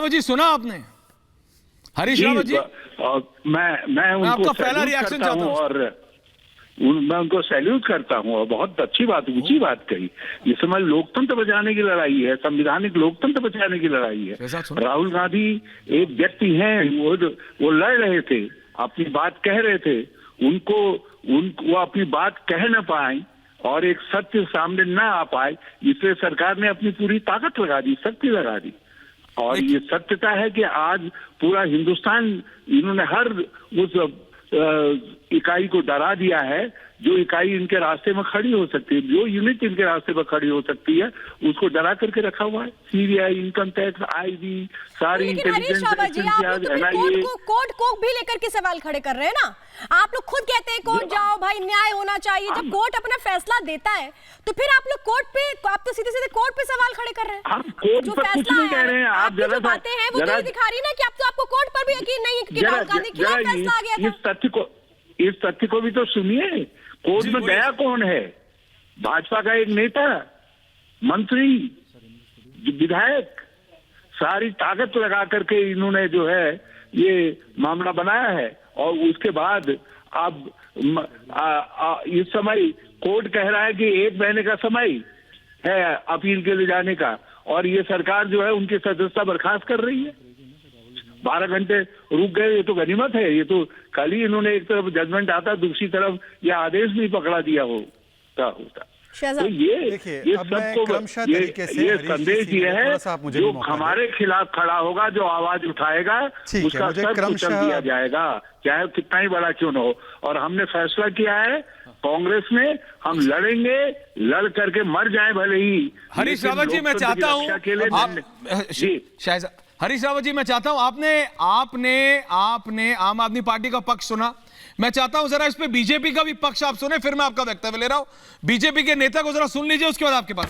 रावत जी सुना आपने? हरीश रावत जी, मैं उनको आपका पहला रिएक्शन चाहता हूं और मैं उनको सैल्यूट करता हूं और बहुत अच्छी बात, ऊंची बात कही। इस समय लोकतंत्र बचाने की लड़ाई है, संवैधानिक लोकतंत्र बचाने की लड़ाई है। राहुल गांधी एक व्यक्ति हैं, वो लड़ रहे थे, अपनी बात कह रहे थे, वो अपनी बात कह न पाए और एक सत्य सामने न आ पाए, इसलिए सरकार ने अपनी पूरी ताकत लगा दी, शक्ति लगा दी। और ये सत्यता है कि आज पूरा हिंदुस्तान, इन्होंने हर उस इकाई को डरा दिया है जो इकाई इनके रास्ते में खड़ी हो सकती है, जो यूनिट इनके रास्ते में खड़ी हो सकती है, उसको डरा करके रखा हुआ है। सीबीआई, इनकम टैक्स, आईबी, सारी इंटेलिजेंस एजेंसी, कोर्ट भी लेकर के सवाल खड़े कर रहे हैं ना। आप लोग खुद कहते हैं कोर्ट जाओ भाई, न्याय होना चाहिए। जब कोर्ट अपना फैसला देता है तो फिर आप लोग कोर्ट पे, आप तो सीधे सीधे कोर्ट पे सवाल खड़े कर रहे हैं। हम कोर्ट पर कुछ नहीं कह रहे हैं। आप जो बातें हैं वो तो दिखा रही ना कि अब तो आपको कोर्ट पर भी यकीन नहीं है कि राहुल गांधी के खिलाफ फैसला आ गया था। इस तथ्य को भी तो सुनिए। कोर्ट में गया कौन है? भाजपा का एक नेता, मंत्री, विधायक, सारी ताकत लगा करके इन्होंने जो है ये मामला बनाया है। और उसके बाद अब इस समय कोर्ट कह रहा है कि 1 महीने का समय है अपील के लिए जाने का, और ये सरकार जो है उनकी सदस्यता बर्खास्त कर रही है। 12 घंटे रुक गए, ये तो गनीमत है। ये तो कल ही इन्होंने एक तरफ जजमेंट आता, दूसरी तरफ ये आदेश भी पकड़ा दिया होता। तो ये सबको ये संदेश ये है, जो हमारे खिलाफ खड़ा होगा, जो आवाज उठाएगा, उसका सर कुचल दिया जाएगा, चाहे कितना ही बड़ा क्यों न हो। और हमने फैसला किया है कांग्रेस में, हम लड़ेंगे, लड़ करके मर जाए भले ही। हरीश रावत जी, मैं चाहता हूं हरीश रावत जी, मैं चाहता हूं आपने आम आदमी पार्टी का पक्ष सुना, मैं चाहता हूं जरा इस पे बीजेपी का भी पक्ष आप सुने, फिर मैं आपका वक्तव्य ले रहा हूं। बीजेपी के नेता को जरा सुन लीजिए, उसके बाद आपके पास।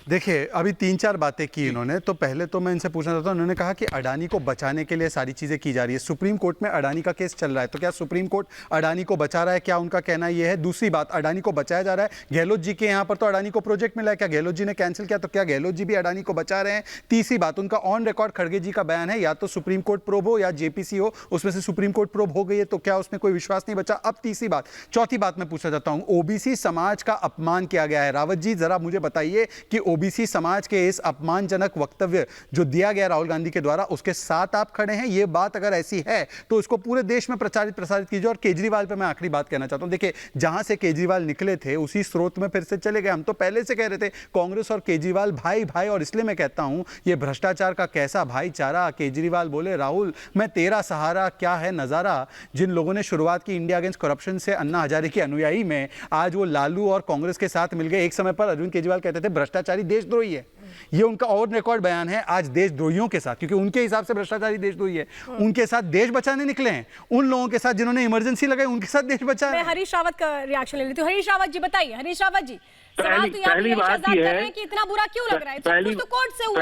देखिए, अभी 3-4 बातें की इन्होंने। तो पहले तो मैं इनसे पूछना चाहता हूं, उन्होंने कहा कि अडानी को बचाने के लिए सारी चीजें की जा रही है। सुप्रीम कोर्ट में अडानी का केस चल रहा है, तो क्या सुप्रीम कोर्ट अडानी को बचा रहा है? क्या उनका कहना यह है? दूसरी बात, अडानी को बचाया जा रहा है। गहलोत जी के यहाँ पर तो अडानी को प्रोजेक्ट मिला है, क्या गहलोत जी ने कैंसिल किया? तो क्या गहलोत जी भी अडानी को बचा रहे हैं? तीसरी बात, उनका ऑन रिकॉर्ड खड़गे जी का बयान है, या तो सुप्रीम कोर्ट प्रोब हो या जेपीसी हो, उसमें से सुप्रीम कोर्ट प्रोब हो गई है, तो क्या उसमें कोई विश्वास नहीं बचा? अब तीसरी बात, चौथी बात मैं पूछना चाहता हूं, ओबीसी समाज का अपमान किया गया है। रावत जी, जरा मुझे बताइए कि ओबीसी समाज के इस अपमानजनक वक्तव्य जो दिया गया राहुल गांधी के द्वारा, उसके साथ आप खड़े हैं? ये बात अगर ऐसी है तो उसको पूरे देश में प्रसारित कीजिए। और केजरीवाल पे मैं आखिरी बात कहना चाहता हूं। देखिए, जहां से केजरीवाल निकले थे उसी स्रोत में फिर से चले गए। हम तो पहले से कह रहे थे कांग्रेस और केजरीवाल भाई भाई, और इसलिए मैं कहता हूं ये भ्रष्टाचार का कैसा भाईचारा। केजरीवाल बोले, राहुल मैं तेरा सहारा, क्या है नजारा। जिन लोगों ने शुरुआत की इंडिया अगेंस्ट करप्शन से, अन्ना हजारे की अनुयायी में, आज वो लालू और कांग्रेस के साथ मिल गए। एक समय पर अरविंद केजरीवाल कहते थे भ्रष्टाचारी देशद्रोही है, ये उनका और रिकॉर्ड बयान है। आज देशद्रोहियों के साथ, क्योंकि उनके हिसाब से भ्रष्टाचारी देशद्रोही है, उनके साथ देश बचाने निकले हैं। उन लोगों के साथ जिन्होंने इमरजेंसी लगाई, उनके साथ देश बचा है। मैं हरीश रावत का रिएक्शन ले लेती हूं। हरीश रावत जी बताइए। हरीश रावत जी, पहली बात यह है कि इतना बुरा क्यों लग रहा है? सब तो कोर्ट से हुआ।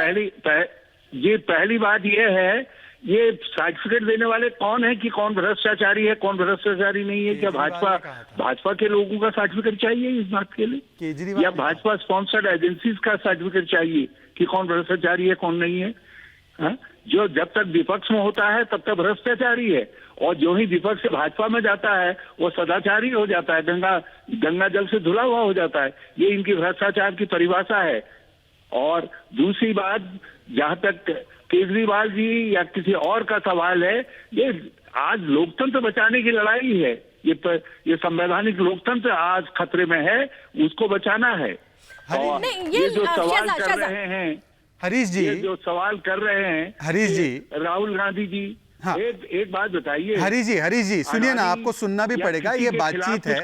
पहली बात यह है, ये सर्टिफिकेट देने वाले कौन है कि कौन भ्रष्टाचारी है, कौन भ्रष्टाचारी नहीं है? क्या भाजपा के लोगों का सर्टिफिकेट चाहिए इस बात के लिए, या भाजपा स्पॉन्सर्ड एजेंसीज का सर्टिफिकेट चाहिए कि कौन भ्रष्टाचारी है, कौन नहीं है? हा? जो जब तक विपक्ष में होता है तब तक भ्रष्टाचारी है, और जो ही विपक्ष से भाजपा में जाता है वो सदाचारी हो जाता है, गंगा जल से धुला हुआ हो जाता है। ये इनकी भ्रष्टाचार की परिभाषा है। और दूसरी बात, जहां तक केजरीवाल जी या किसी और का सवाल है, ये आज लोकतंत्र बचाने की लड़ाई है। ये संवैधानिक लोकतंत्र आज खतरे में है, उसको बचाना है। और ये जो सवाल कर रहे हैं हरीश जी, ये जो सवाल कर रहे हैं हरीश जी, राहुल गांधी जी, हाँ, एक बात बताइए हरीश जी सुनिए ना, आपको सुनना भी पड़ेगा, ये बातचीत है।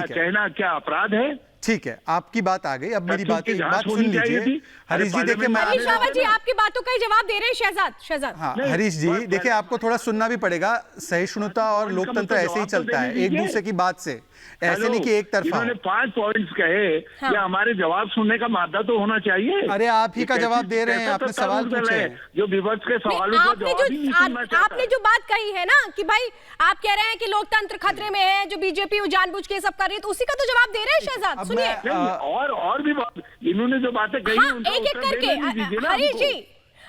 कहना क्या अपराध है? ठीक है, आपकी बात आ गई, अब मेरी बात सुन लीजिए। हरीश जी देखिए, हरीश रावत जी आपकी बातों का ही जवाब दे रहे हैं शहजाद। हाँ, हरीश जी देखिए, आपको थोड़ा सुनना भी पड़ेगा। सहिष्णुता और लोकतंत्र ऐसे ही चलता है, एक दूसरे की बात से, ऐसे नहीं कि एक तरफा। इन्होंने 5 पॉइंट्स कहे, या हमारे जवाब सुनने का मादा तो होना चाहिए। अरे आप ही का जवाब दे रहे हैं, आपने सवाल पूछे, जो विपक्ष के सवालों का जवाब ही नहीं सुनना चाहता। आपने जो बात कही है ना कि भाई आप कह रहे हैं कि लोकतंत्र खतरे में है, जो बीजेपी जानबूझ के सब कर रही है, तो उसी का तो जवाब दे रहे हैं शहजाद। सुनिए, और भी इन्होंने जो बातें कही, एक एक करके। हरीश जी,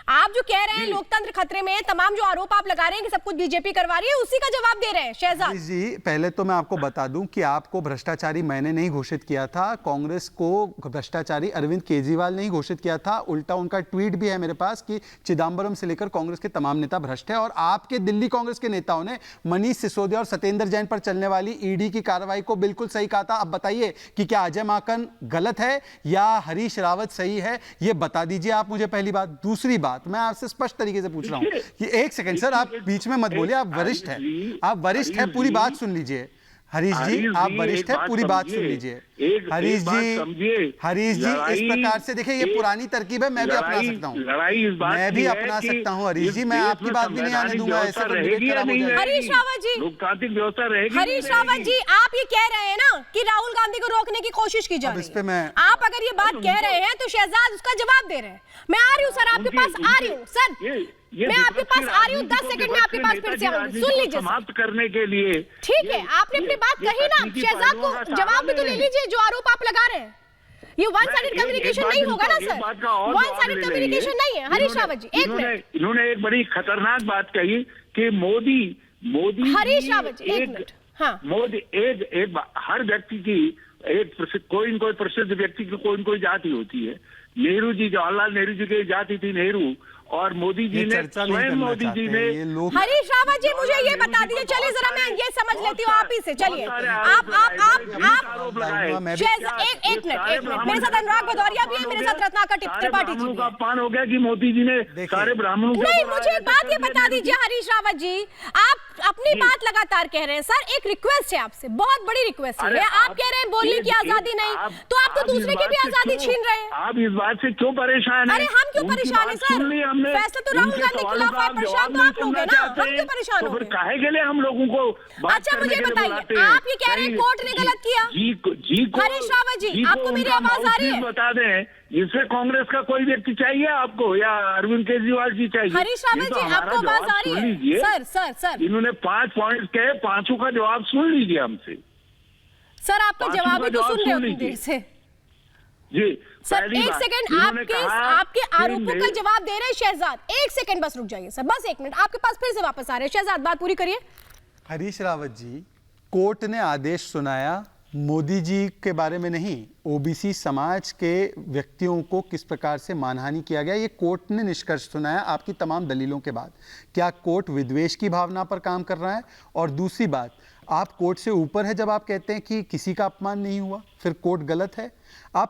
आप जो कह रहे हैं लोकतंत्र खतरे में है, तमाम जो आरोप आप लगा रहे हैं कि सब कुछ बीजेपी करवा रही है, उसी का जवाब दे रहे हैं शहजाद जी। पहले तो मैं आपको बता दूं कि आपको भ्रष्टाचारी मैंने नहीं घोषित किया था, कांग्रेस को भ्रष्टाचारी अरविंद केजरीवाल ने ही घोषित किया था। उल्टा उनका ट्वीट भी है मेरे पास कि चिदम्बरम से लेकर कांग्रेस के तमाम नेता भ्रष्ट है। और आपके दिल्ली कांग्रेस के नेताओं ने मनीष सिसोदिया और सत्येंद्र जैन पर चलने वाली ईडी की कार्रवाई को बिल्कुल सही कहा था। अब बताइए कि क्या अजय माकन गलत है या हरीश रावत सही है, ये बता दीजिए आप मुझे, पहली बात। दूसरी बात, मैं आपसे स्पष्ट तरीके से पूछ रहा हूं कि एक सेकंड सर, आप बीच में मत बोलिए, आप वरिष्ठ हैं, आप वरिष्ठ हैं, पूरी बात सुन लीजिए। हरीश जी, आप वरिष्ठ हैं, पूरी बात सुन लीजिए। हरीश जी, इस प्रकार से देखिए, ये पुरानी तरकीब है, मैं भी अपना सकता हूँ, मैं भी अपना सकता हूँ। हरीश जी, मैं आपकी बात भी नहीं आने दूंगा, ऐसे हरीश रावत जी, लोकतांत्रिक व्यवस्था रहेगी। हरीश रावत जी, आप ये कह रहे हैं ना कि राहुल गांधी को रोकने की कोशिश की जा रही है। आप अगर ये बात कह रहे हैं तो शहजाद उसका जवाब दे रहे हैं। मैं आ रही हूँ सर, आपके पास आ रही हूँ सर, मैं आपके पास आ रही हूँ, 10 सेकंड में आपके पास फिर से आऊंगी, सुन लीजिए समाप्त करने के लिए। ठीक है, आपने अपनी बात कही ना, शहजाद को जवाब भी तो ले लीजिए जो आरोप आप लगा रहे हैं। ये वन साइडेड कम्युनिकेशन नहीं होगा ना सर, वन साइडेड कम्युनिकेशन नहीं है। हरीश रावत जी, एक मिनट, इन्होंने एक बड़ी खतरनाक बात कही कि मोदी हरीश रावत जी, एक मिनट, हाँ, मोदी एक हर व्यक्ति की कोई न कोई प्रसिद्ध व्यक्ति की कोई न कोई जाति होती है। नेहरू जी, जवाहरलाल नेहरू जी की जाति थी नेहरू, और मोदी जी ने स्वयं मोदी जी ने। हरीश रावत जी, मुझे ये बता दीजिए, चलिए जरा मैं ये समझ लेती हूँ आप ही से। चलिए आप एक मिनट, मेरे साथ अनुराग भदौरिया भी है, मेरे साथ रत्नाकर त्रिपाठी जी का अपमान हो गया कि मोदी जी ने सारे ब्राह्मणों को। नहीं, मुझे एक बात ये बता दीजिए हरीश रावत जी, आप अपनी बात लगातार कह रहे हैं। सर, एक रिक्वेस्ट है आपसे, बहुत बड़ी रिक्वेस्ट है। आप कह रहे हैं बोलने की आजादी नहीं, तो आप तो दूसरे की भी आजादी छीन रहे हैं। आप इस बात से क्यों परेशान हैं? अरे हम क्यों परेशान हैं सर? फैसला तो राहुल गांधी के खिलाफ है, परेशान तो आप लोग हैं ना, हम क्यों परेशान हो? फिर काहे के लिए हम लोगों को? अच्छा मुझे बताइए, आप ये कह रहे हैं कोर्ट ने गलत किया? हरीश रावत जी, आपको मेरी आवाज आ रही है? बता दें, इससे कांग्रेस का कोई व्यक्ति चाहिए आपको या अरविंद केजरीवाल जी चाहिए? हरीश रावत जी, आपको आवाज आ रही है? सर इन्होंने 5 पॉइंट कहे, 5 का जवाब सुन लीजिए हमसे। सर, आपका जवाब ही तो सुन रहे हो देर से जी। सर, एक सेकंड, आपके आरोपों का जवाब दे रहे हैं शहजाद। एक सेकंड बस रुक जाइए सर, बस एक मिनट, आपके पास फिर से वापस आ रहे हैं शहजाद, बात पूरी करिए। हरीश रावत जी, कोर्ट ने आदेश सुनाया मोदी जी के बारे में नहीं, ओबीसी समाज के व्यक्तियों को किस प्रकार से मानहानि किया गया, ये कोर्ट ने निष्कर्ष सुनाया आपकी तमाम दलीलों के बाद। क्या कोर्ट विद्वेष की भावना पर काम कर रहा है? और दूसरी बात, आप कोर्ट से ऊपर है जब आप कहते हैं कि किसी का अपमान नहीं हुआ, फिर कोर्ट गलत है। आप